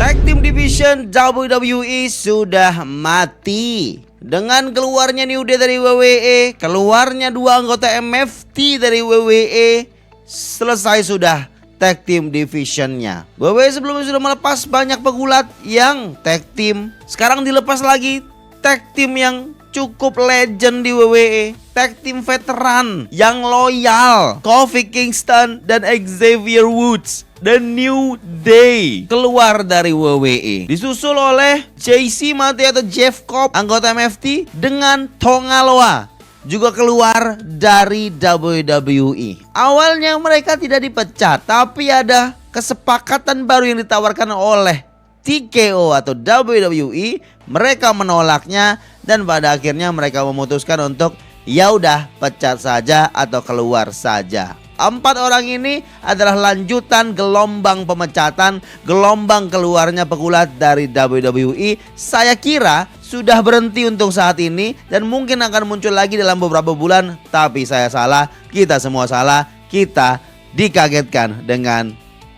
Tag Team Division WWE sudah mati. Dengan keluarnya New Day dari WWE, keluarnya 2 anggota MFT dari WWE, selesai sudah Tag Team Divisionnya. WWE sebelumnya sudah melepas banyak pegulat yang tag team. Sekarang dilepas lagi tag team yang cukup legend di WWE, tag team veteran yang loyal, Kofi Kingston dan Xavier Woods. The New Day keluar dari WWE, disusul oleh JC Mate atau Jeff Cobb, anggota MFT, dengan Tonga Loa juga keluar dari WWE. Awalnya mereka tidak dipecat, tapi ada kesepakatan baru yang ditawarkan oleh TKO atau WWE. Mereka menolaknya dan pada akhirnya mereka memutuskan untuk ya udah pecat saja atau keluar saja. 4 orang ini adalah lanjutan gelombang pemecatan, gelombang keluarnya pegulat dari WWE. Saya kira sudah berhenti untuk saat ini dan mungkin akan muncul lagi dalam beberapa bulan. Tapi saya salah, kita semua salah, kita dikagetkan dengan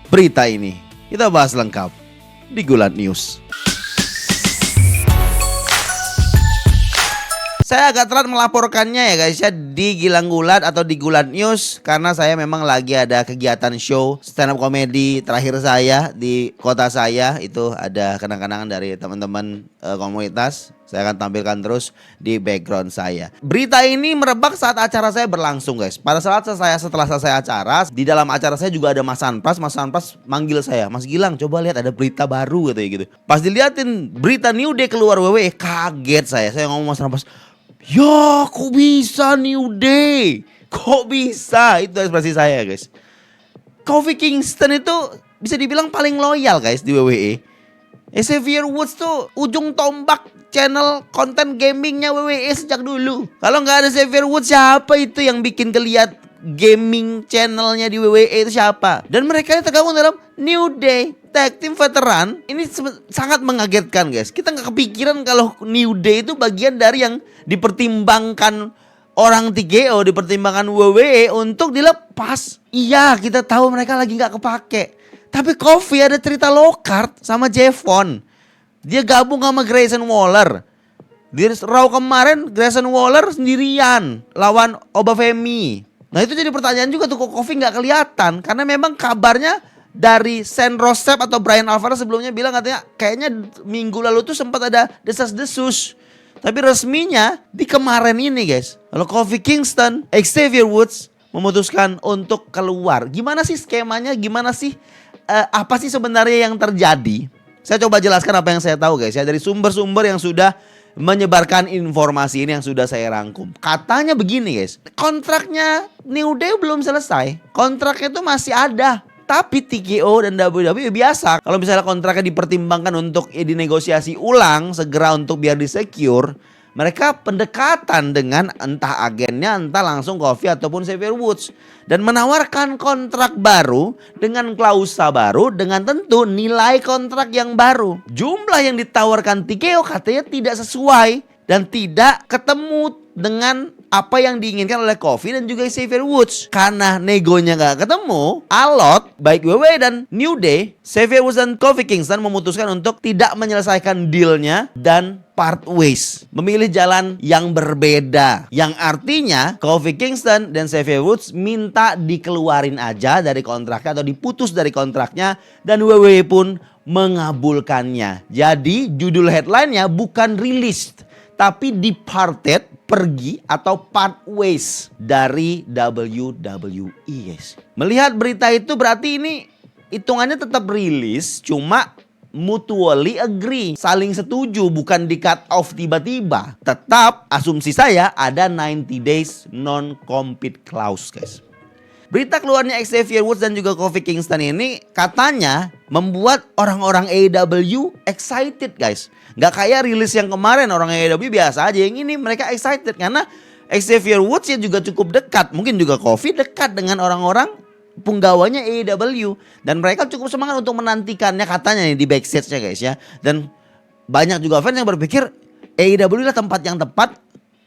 berita ini. Kita bahas lengkap di Gulat News. Saya agak telat melaporkannya ya guys ya di Gilang Gulat atau di Gulat News karena saya memang lagi ada kegiatan show stand up comedy terakhir saya di kota saya. Itu ada kenang-kenangan dari teman-teman komunitas. Saya akan tampilkan terus di background saya. Berita ini merebak saat acara saya berlangsung guys. Pada saat setelah selesai acara, di dalam acara saya juga ada Mas Anpas. Mas Anpas manggil saya, Mas Gilang coba lihat ada berita baru gitu. Pas diliatin berita New Day keluar WWE, kaget saya. Saya ngomong Mas Anpas, ya kok bisa New Day? Kok bisa? Itu ekspresi saya guys. Kofi Kingston itu bisa dibilang paling loyal guys di WWE. Xavier Woods tuh ujung tombak channel konten gamingnya WWE sejak dulu. Kalau nggak ada Xavier Woods, siapa itu yang bikin keliat gaming channelnya di WWE itu siapa? Dan mereka ini tergabung dalam New Day, tag team veteran. Ini sangat mengagetkan guys. Kita nggak kepikiran kalau New Day itu bagian dari yang dipertimbangkan orang TKO, dipertimbangkan WWE untuk dilepas. Iya, kita tahu mereka lagi nggak kepake. Tapi Kofi ada cerita low card sama Jevon. Dia gabung sama Grayson Waller. Di Raw kemarin Grayson Waller sendirian lawan Obafemi. Nah itu jadi pertanyaan juga tuh, kok Kofi nggak kelihatan. Karena memang kabarnya dari Sen Rosep atau Brian Alvarez sebelumnya bilang katanya kayaknya minggu lalu tuh sempat ada desas-desus. Tapi resminya di kemarin ini guys, kalau Kofi Kingston, Xavier Woods memutuskan untuk keluar. Gimana sih skemanya? Gimana sih? Apa sih sebenarnya yang terjadi? Saya coba jelaskan apa yang saya tahu guys ya, dari sumber-sumber yang sudah menyebarkan informasi ini yang sudah saya rangkum. Katanya begini guys, kontraknya New Day belum selesai. Kontraknya itu masih ada. Tapi TKO dan WWE biasa, kalau misalnya kontraknya dipertimbangkan untuk dinegosiasi ulang segera untuk biar disecure, mereka pendekatan dengan entah agennya, entah langsung Kofi ataupun Xavier Woods. Dan menawarkan kontrak baru dengan klausa baru dengan tentu nilai kontrak yang baru. Jumlah yang ditawarkan TKO katanya tidak sesuai dan tidak ketemu dengan apa yang diinginkan oleh Kofi dan juga Xavier Woods. Karena negonya gak ketemu, alot baik WWE dan New Day, Xavier Woods dan Kofi Kingston memutuskan untuk tidak menyelesaikan dealnya dan part ways, memilih jalan yang berbeda. Yang artinya Kofi Kingston dan Xavier Woods minta dikeluarin aja dari kontraknya atau diputus dari kontraknya dan WWE pun mengabulkannya. Jadi judul headline-nya bukan released tapi departed, pergi atau part ways dari WWE guys. Melihat berita itu berarti ini hitungannya tetap rilis, cuma mutually agree, saling setuju, bukan di cut off tiba-tiba. Tetap asumsi saya ada 90 days non-compete clause guys. Berita keluarnya Xavier Woods dan juga Kofi Kingston ini katanya membuat orang-orang AEW excited guys. Gak kayak rilis yang kemarin, orang AEW biasa aja. Yang ini mereka excited karena Xavier Woods ya juga cukup dekat. Mungkin juga Kofi dekat dengan orang-orang penggawanya AEW. Dan mereka cukup semangat untuk menantikannya katanya nih di backstage-nya guys ya. Dan banyak juga fans yang berpikir AEW lah tempat yang tepat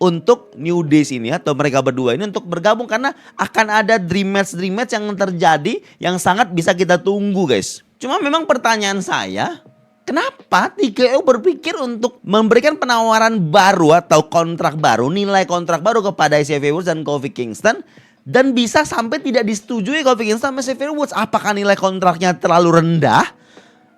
untuk New Day ini atau mereka berdua ini untuk bergabung. Karena akan ada dream match yang terjadi yang sangat bisa kita tunggu guys. Cuma memang pertanyaan saya, Kenapa TKO berpikir untuk memberikan penawaran baru atau kontrak baru, nilai kontrak baru kepada Xavier Woods dan Kofi Kingston, dan bisa sampai tidak disetujui Kofi Kingston sama Xavier Woods? Apakah nilai kontraknya terlalu rendah?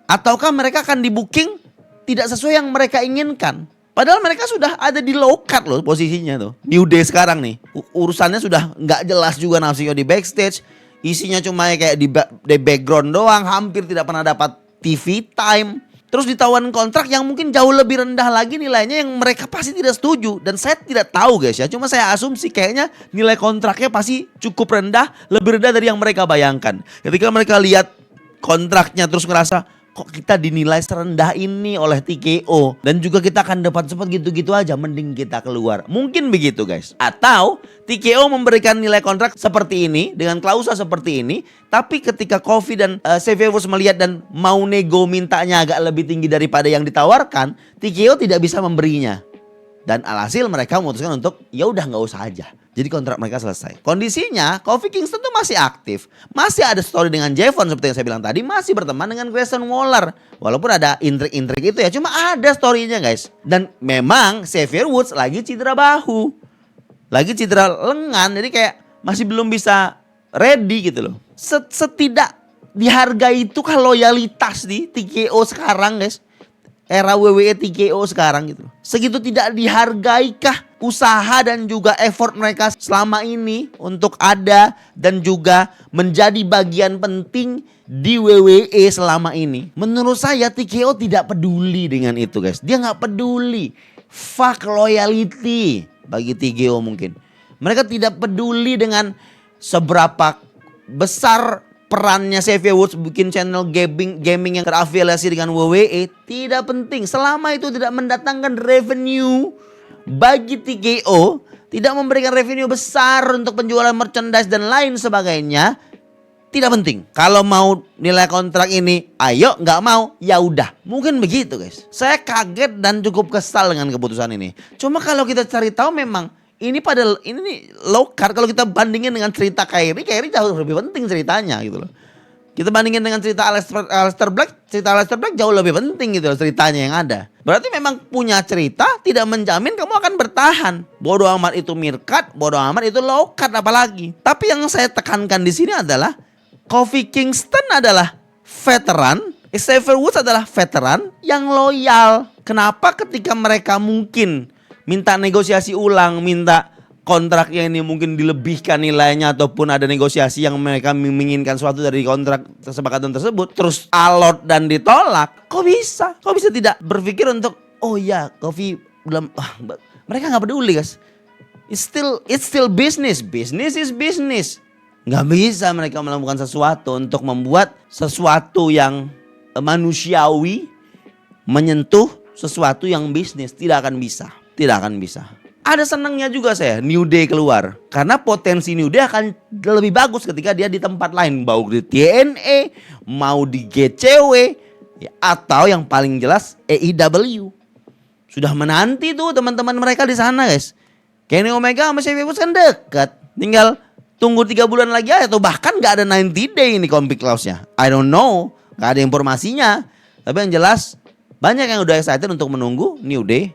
Ataukah mereka akan di booking tidak sesuai yang mereka inginkan? Padahal mereka sudah ada di low card loh posisinya tuh. New Day sekarang nih, urusannya sudah nggak jelas juga nasibnya di backstage. Isinya cuma kayak di background doang, hampir tidak pernah dapat TV time. Terus ditawarin kontrak yang mungkin jauh lebih rendah lagi nilainya yang mereka pasti tidak setuju. Dan saya tidak tahu guys ya, cuma saya asumsi kayaknya nilai kontraknya pasti cukup rendah, lebih rendah dari yang mereka bayangkan. Ketika mereka lihat kontraknya terus ngerasa, kok kita dinilai serendah ini oleh TKO, dan juga kita akan dapat cepat gitu-gitu aja, mending kita keluar. Mungkin begitu guys. Atau TKO memberikan nilai kontrak seperti ini dengan klausul seperti ini, tapi ketika Kofi dan Xavier Woods melihat dan mau nego mintanya agak lebih tinggi daripada yang ditawarkan, TKO tidak bisa memberinya. Dan alhasil mereka memutuskan untuk ya udah nggak usah aja. Jadi kontrak mereka selesai. Kondisinya Kofi Kingston tuh masih aktif. Masih ada story dengan Javon seperti yang saya bilang tadi. Masih berteman dengan Grayson Waller. Walaupun ada intrik-intrik itu ya. Cuma ada storynya guys. Dan memang Xavier Woods lagi cedera bahu. Lagi cedera lengan. Jadi kayak masih belum bisa ready gitu loh. Setidak dihargai itu kan loyalitas di TKO sekarang guys. Era WWE TKO sekarang gitu. Segitu tidak dihargaikah usaha dan juga effort mereka selama ini untuk ada dan juga menjadi bagian penting di WWE selama ini? Menurut saya TKO tidak peduli dengan itu guys. Dia gak peduli. Fuck loyalty bagi TKO mungkin. Mereka tidak peduli dengan seberapa besar perannya Xavier Woods bikin channel gaming yang terafiliasi dengan WWE. Tidak penting. Selama itu tidak mendatangkan revenue bagi TKO, tidak memberikan revenue besar untuk penjualan merchandise dan lain sebagainya, tidak penting. Kalau mau nilai kontrak ini, ayo. Nggak mau, ya udah. Mungkin begitu guys. Saya kaget dan cukup kesal dengan keputusan ini. Cuma kalau kita cari tahu memang ini nih low card. Kalau kita bandingin dengan cerita Kyrie jauh lebih penting ceritanya gitu loh. Kita bandingin dengan cerita Aleister Black, cerita Aleister Black jauh lebih penting gitu loh ceritanya yang ada. Berarti memang punya cerita tidak menjamin kamu akan bertahan. Bodoh amat itu mid-card, bodoh amat itu low card apalagi. Tapi yang saya tekankan di sini adalah Kofi Kingston adalah veteran, Xavier Woods adalah veteran yang loyal. Kenapa ketika mereka mungkin minta negosiasi ulang, minta kontraknya ini mungkin dilebihkan nilainya ataupun ada negosiasi yang mereka menginginkan suatu dari kontrak kesepakatan tersebut, terus alot dan ditolak, kok bisa? Kok bisa tidak berpikir untuk oh ya Kofi belum, mereka nggak peduli guys. It's still business is business. Nggak bisa mereka melakukan sesuatu untuk membuat sesuatu yang manusiawi menyentuh sesuatu yang bisnis. Tidak akan bisa. Tidak akan bisa. Ada senangnya juga saya New Day keluar. Karena potensi New Day akan lebih bagus ketika dia di tempat lain. Mau di TNA, mau di GCW, ya, atau yang paling jelas AEW. Sudah menanti tuh teman-teman mereka di sana guys. Kenny Omega sama Xavier Woods kan dekat. Tinggal tunggu 3 bulan lagi aja. Atau bahkan gak ada 90 day ini conflict clause-nya. I don't know. Gak ada informasinya. Tapi yang jelas banyak yang udah excited untuk menunggu New Day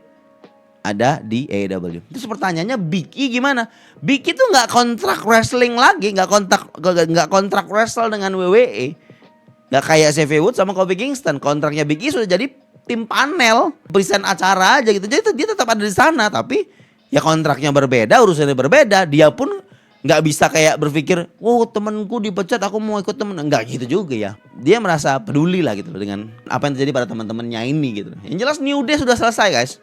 ada di AEW. Terus pertanyaannya Big E gimana? Big E tuh nggak kontrak wrestling lagi, nggak kontrak wrestle dengan WWE. Nggak kayak Xavier Woods sama Kofi Kingston. Kontraknya Big E sudah jadi tim panel, present acara aja gitu. Jadi dia tetap ada di sana, tapi ya kontraknya berbeda, urusannya berbeda. Dia pun nggak bisa kayak berpikir, oh temanku dipecat, aku mau ikut temen. Nggak gitu juga ya. Dia merasa peduli lah gitu dengan apa yang terjadi pada teman-temannya ini gitu. Yang jelas New Day sudah selesai guys.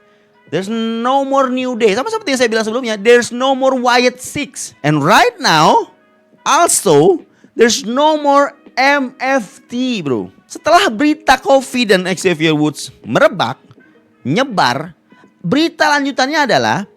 There's no more New Day. Sama seperti yang saya bilang sebelumnya, there's no more Wyatt Six. And right now, also, there's no more MFT bro. Setelah berita Kofi dan Xavier Woods merebak, nyebar, berita lanjutannya adalah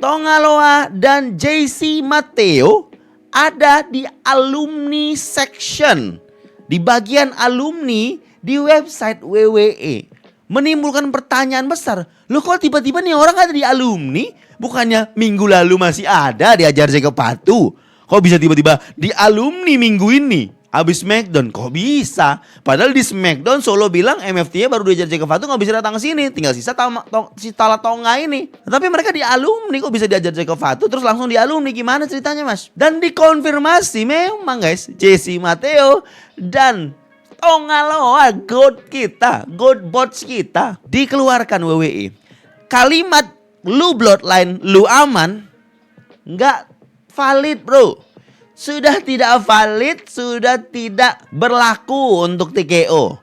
Tonga Loa dan JC Mateo ada di alumni section. Di bagian alumni di website WWE. Menimbulkan pertanyaan besar. Loh kok tiba-tiba nih orang ada di alumni? Bukannya minggu lalu masih ada diajar Jacob Patu. Kok bisa tiba-tiba di alumni minggu ini? Habis Smackdown, kok bisa? Padahal di Smackdown Solo bilang MFT-nya baru diajar Jake Fatu nggak bisa datang ke sini, tinggal sisa si Tala Tonga ini. Tapi mereka di alumni kok bisa diajar Jake Fatu terus langsung di alumni, gimana ceritanya Mas? Dan dikonfirmasi memang guys, Jesse Mateo dan Tonga Loa, God kita, God bots kita dikeluarkan WWE. Kalimat lu bloodline, lu aman, nggak valid bro. Sudah tidak valid, sudah tidak berlaku untuk TKO.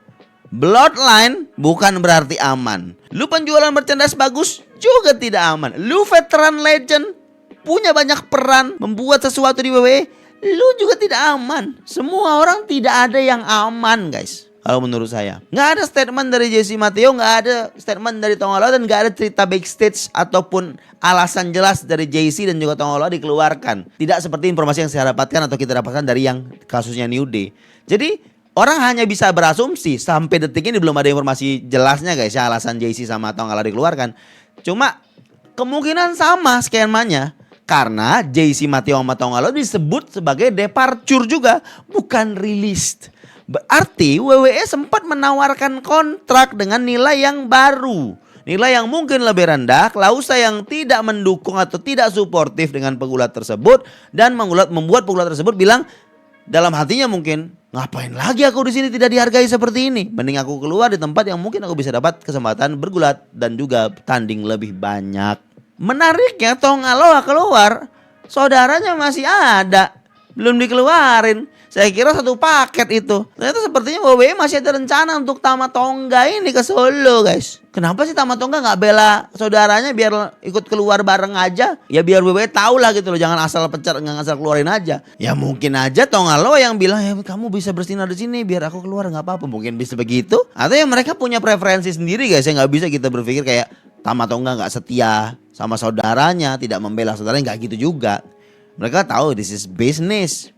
Bloodline bukan berarti aman. Lu penjualan merchandise bagus juga tidak aman. Lu veteran legend, punya banyak peran, membuat sesuatu di WWE, lu juga tidak aman. Semua orang tidak ada yang aman guys. Kalau menurut saya, nggak ada statement dari Jesse Mateo, nggak ada statement dari Tonga Loa, dan nggak ada cerita backstage ataupun alasan jelas dari JC dan juga Tonga Loa dikeluarkan. Tidak seperti informasi yang saya dapatkan atau kita dapatkan dari yang kasusnya New Day. Jadi orang hanya bisa berasumsi, sampai detik ini belum ada informasi jelasnya guys ya, alasan JC sama Tonga Loa dikeluarkan. Cuma kemungkinan sama skemanya, karena JC Mateo sama Tonga Loa disebut sebagai departure juga, bukan released. Berarti WWE sempat menawarkan kontrak dengan nilai yang baru, nilai yang mungkin lebih rendah, klausa yang tidak mendukung atau tidak suportif dengan pegulat tersebut, dan membuat pegulat tersebut bilang dalam hatinya mungkin, ngapain lagi aku di sini tidak dihargai seperti ini? Mending aku keluar di tempat yang mungkin aku bisa dapat kesempatan bergulat dan juga tanding lebih banyak. Menariknya Tonga Loa keluar, saudaranya masih ada, belum dikeluarin. Saya kira satu paket itu. Ternyata sepertinya WWE masih ada rencana untuk Tama Tonga ini ke Solo guys. Kenapa sih Tama Tonga gak bela saudaranya biar ikut keluar bareng aja? Ya biar WWE tahu lah gitu loh. Jangan asal pecat, gak asal keluarin aja. Ya mungkin aja Tonga Loa yang bilang, ya kamu bisa bersinar di sini biar aku keluar, gak apa-apa. Mungkin bisa begitu. Atau yang mereka punya preferensi sendiri guys. Yang gak bisa kita berpikir kayak Tama Tonga gak setia sama saudaranya, tidak membela saudaranya, gak gitu juga. Mereka tahu this is business.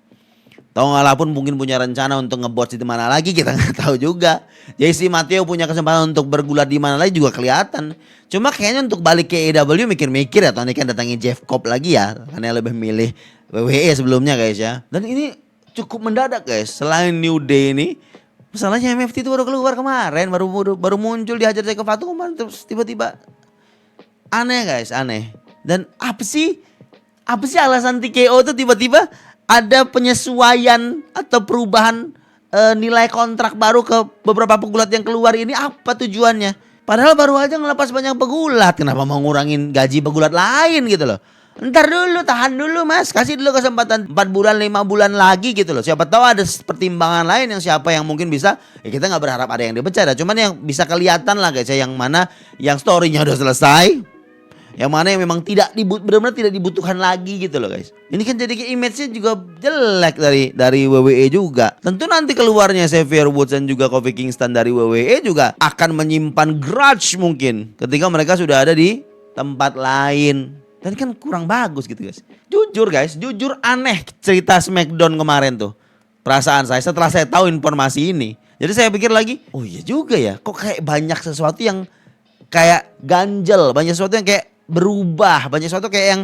Tonga Loa pun mungkin punya rencana untuk ngebot di mana lagi, kita nggak tahu juga. Jesse Mateo punya kesempatan untuk bergulat di mana lagi juga kelihatan. Cuma kayaknya untuk balik ke AEW mikir-mikir ya, Tony kan datangin Jeff Cobb lagi ya, karena lebih milih WWE sebelumnya guys ya. Dan ini cukup mendadak guys. Selain New Day ini, masalahnya MFT itu baru keluar kemarin, baru muncul dihajar Jake Fatu kemarin, terus tiba-tiba aneh guys, aneh. Dan apa sih alasan TKO itu tiba-tiba ada penyesuaian atau perubahan nilai kontrak baru ke beberapa pegulat yang keluar ini? Apa tujuannya? Padahal baru aja ngelepas banyak pegulat. Kenapa mau ngurangin gaji pegulat lain gitu loh? Ntar dulu, tahan dulu mas. Kasih dulu kesempatan 4 bulan, 5 bulan lagi gitu loh. Siapa tahu ada pertimbangan lain yang siapa yang mungkin bisa. Ya kita gak berharap ada yang dipecat. Cuman yang bisa kelihatan lah guys ya, yang mana yang storynya udah selesai, yang mana yang memang benar-benar tidak dibutuhkan lagi gitu loh guys. Ini kan jadi image-nya juga jelek dari WWE juga. Tentu nanti keluarnya Xavier Woods dan juga Kofi Kingston dari WWE juga akan menyimpan grudge mungkin ketika mereka sudah ada di tempat lain. Dan kan kurang bagus gitu guys. Jujur guys, jujur aneh cerita Smackdown kemarin tuh. Perasaan saya setelah saya tahu informasi ini. Jadi saya pikir lagi, oh iya juga ya. Kok kayak banyak sesuatu yang kayak ganjel, banyak sesuatu yang kayak berubah, banyak sesuatu kayak yang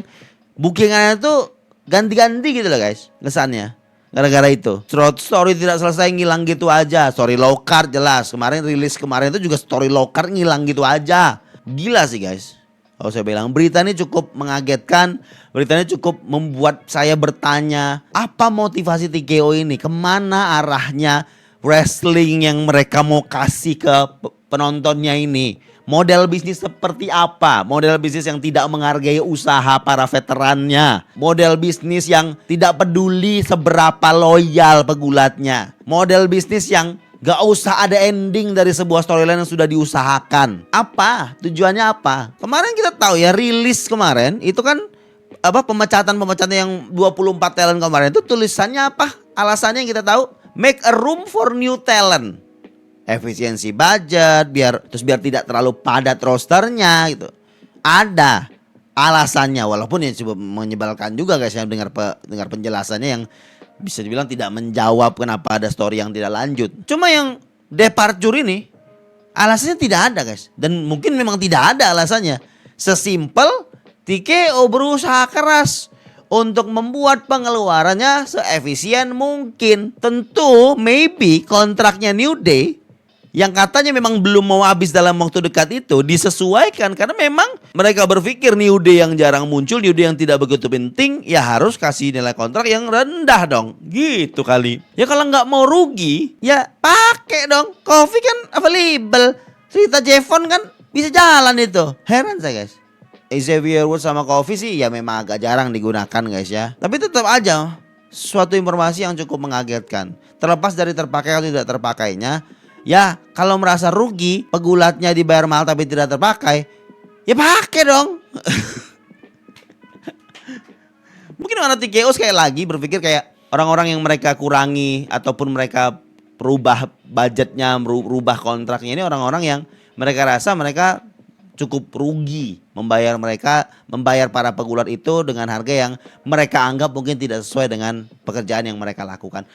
bookingannya tuh ganti-ganti gitu loh guys, kesannya. Gara-gara itu story tidak selesai, ngilang gitu aja. Story low card jelas, rilis kemarin itu juga story low card ngilang gitu aja. Gila sih guys. Kalau saya bilang berita ini cukup mengagetkan, berita ini cukup membuat saya bertanya, apa motivasi TKO ini, kemana arahnya wrestling yang mereka mau kasih ke penontonnya ini. Model bisnis seperti apa? Model bisnis yang tidak menghargai usaha para veterannya. Model bisnis yang tidak peduli seberapa loyal pegulatnya. Model bisnis yang gak usah ada ending dari sebuah storyline yang sudah diusahakan. Apa? Tujuannya apa? Kemarin kita tahu ya, rilis kemarin itu kan pemecatan yang 24 talent kemarin itu tulisannya apa? Alasannya yang kita tahu, make a room for new talent. Efisiensi budget biar tidak terlalu padat rosternya gitu. Ada alasannya, walaupun ya coba menyebalkan juga guys ya dengar penjelasannya yang bisa dibilang tidak menjawab kenapa ada story yang tidak lanjut. Cuma yang departure ini alasannya tidak ada guys, dan mungkin memang tidak ada alasannya. Sesimpel TKO berusaha keras untuk membuat pengeluarannya seefisien mungkin. Tentu maybe kontraknya New Day yang katanya memang belum mau habis dalam waktu dekat itu disesuaikan karena memang mereka berpikir New Day yang jarang muncul, New Day yang tidak begitu penting, ya harus kasih nilai kontrak yang rendah dong. Gitu kali. Ya kalau nggak mau rugi, ya pakai dong. Kofi kan available. Cerita Jevon kan bisa jalan itu. Heran saya guys. Xavier Woods sama Kofi sih ya memang agak jarang digunakan guys ya. Tapi tetap aja suatu informasi yang cukup mengagetkan. Terlepas dari terpakai atau tidak terpakainya, ya kalau merasa rugi pegulatnya dibayar mahal tapi tidak terpakai, ya pakai dong. Mungkin orang TKO sekali lagi berpikir kayak orang-orang yang mereka kurangi ataupun mereka rubah budgetnya, rubah kontraknya ini orang-orang yang mereka rasa mereka cukup rugi membayar para pegulat itu dengan harga yang mereka anggap mungkin tidak sesuai dengan pekerjaan yang mereka lakukan.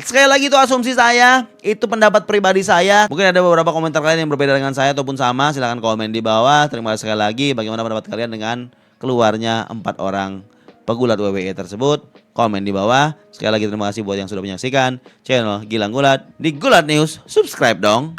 Sekali lagi itu asumsi saya, itu pendapat pribadi saya. Mungkin ada beberapa komentar kalian yang berbeda dengan saya ataupun sama, silahkan komen di bawah. Terima kasih sekali lagi. Bagaimana pendapat kalian dengan keluarnya 4 orang pegulat WWE tersebut? Komen di bawah. Sekali lagi terima kasih buat yang sudah menyaksikan channel Gilang Gulat di Gulat News. Subscribe dong.